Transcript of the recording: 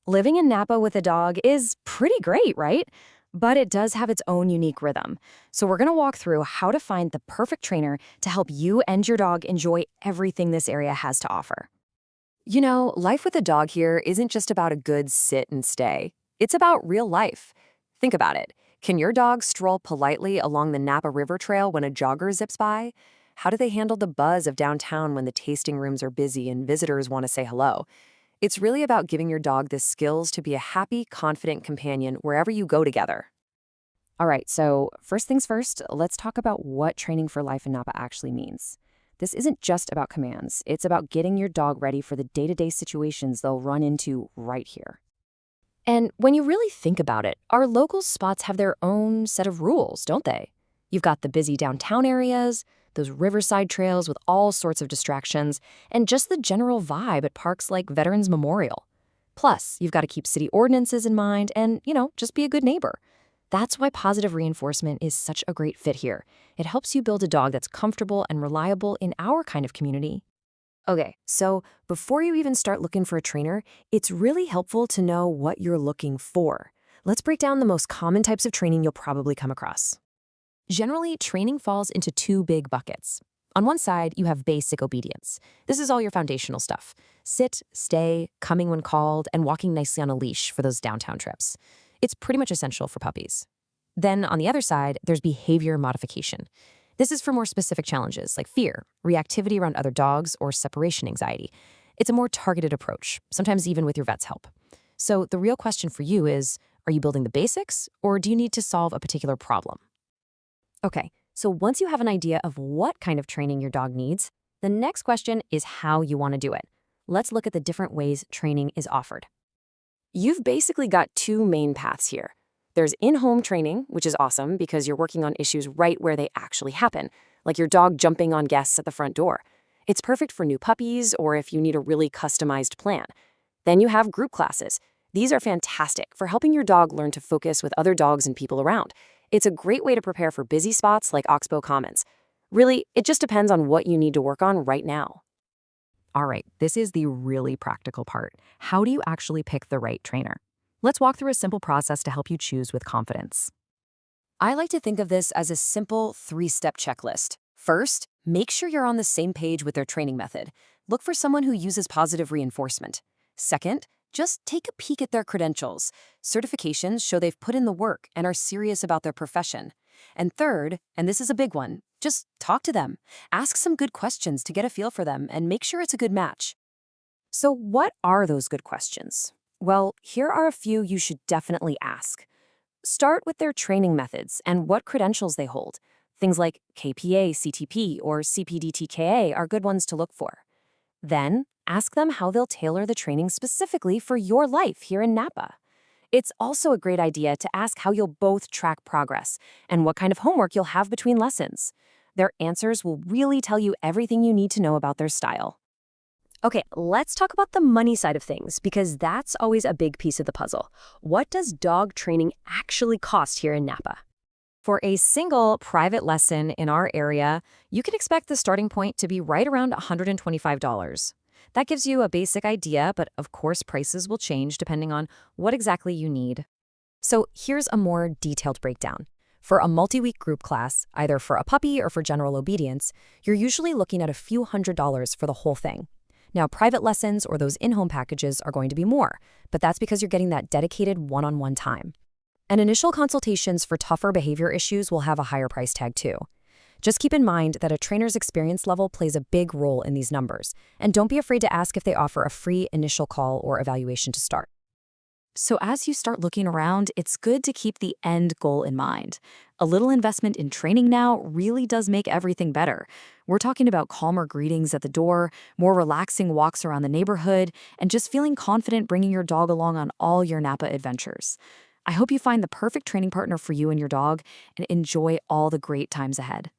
Living in Napa with a dog is pretty great, right? But it does have its own unique rhythm. So we're going to walk through how to find the perfect trainer to help you and your dog enjoy everything this area has to offer. Life with a dog here isn't just about a good sit and stay. It's about real life. Think about it. Can your dog stroll politely along the Napa River Trail when a jogger zips by? How do they handle the buzz of downtown when the tasting rooms are busy and visitors want to say hello? It's really about giving your dog the skills to be a happy, confident companion wherever you go together. All right, so first things first, let's talk about what training for life in Napa actually means. This isn't just about commands, it's about getting your dog ready for the day-to-day situations they'll run into right here. And when you really think about it, our local spots have their own set of rules, don't they? You've got the busy downtown areas, those riverside trails with all sorts of distractions, and just the general vibe at parks like Veterans Memorial. Plus, you've got to keep city ordinances in mind and, just be a good neighbor. That's why positive reinforcement is such a great fit here. It helps you build a dog that's comfortable and reliable in our kind of community. Okay, so before you even start looking for a trainer, it's really helpful to know what you're looking for. Let's break down the most common types of training you'll probably come across. Generally, training falls into two big buckets. On one side, you have basic obedience. This is all your foundational stuff. Sit, stay, coming when called, and walking nicely on a leash for those downtown trips. It's pretty much essential for puppies. Then, on the other side, there's behavior modification. This is for more specific challenges like fear, reactivity around other dogs, or separation anxiety. It's a more targeted approach, sometimes even with your vet's help. So the real question for you is, are you building the basics, or do you need to solve a particular problem? Okay, so once you have an idea of what kind of training your dog needs, the next question is how you want to do it. Let's look at the different ways training is offered. You've basically got two main paths here. There's in-home training, which is awesome because you're working on issues right where they actually happen, like your dog jumping on guests at the front door. It's perfect for new puppies or if you need a really customized plan. Then you have group classes. These are fantastic for helping your dog learn to focus with other dogs and people around. It's a great way to prepare for busy spots like Oxbow Commons. Really, it just depends on what you need to work on right now. All right, this is the really practical part. How do you actually pick the right trainer? Let's walk through a simple process to help you choose with confidence. I like to think of this as a simple three-step checklist. First, make sure you're on the same page with their training method. Look for someone who uses positive reinforcement. Second, just take a peek at their credentials. Certifications show they've put in the work and are serious about their profession. And third, and this is a big one, just talk to them. Ask some good questions to get a feel for them and make sure it's a good match. So what are those good questions? Well, here are a few you should definitely ask. Start with their training methods and what credentials they hold. Things like KPA, CTP, or CPDTKA are good ones to look for. Then, ask them how they'll tailor the training specifically for your life here in Napa. It's also a great idea to ask how you'll both track progress and what kind of homework you'll have between lessons. Their answers will really tell you everything you need to know about their style. Okay, let's talk about the money side of things because that's always a big piece of the puzzle. What does dog training actually cost here in Napa? For a single private lesson in our area, you can expect the starting point to be right around $125. That gives you a basic idea, but of course prices will change depending on what exactly you need. So here's a more detailed breakdown. For a multi-week group class, either for a puppy or for general obedience, you're usually looking at a few $100s for the whole thing. Now, private lessons or those in-home packages are going to be more, but that's because you're getting that dedicated one-on-one time. And initial consultations for tougher behavior issues will have a higher price tag too. Just keep in mind that a trainer's experience level plays a big role in these numbers, and don't be afraid to ask if they offer a free initial call or evaluation to start. So as you start looking around, it's good to keep the end goal in mind. A little investment in training now really does make everything better. We're talking about calmer greetings at the door, more relaxing walks around the neighborhood, and just feeling confident bringing your dog along on all your Napa adventures. I hope you find the perfect training partner for you and your dog and enjoy all the great times ahead.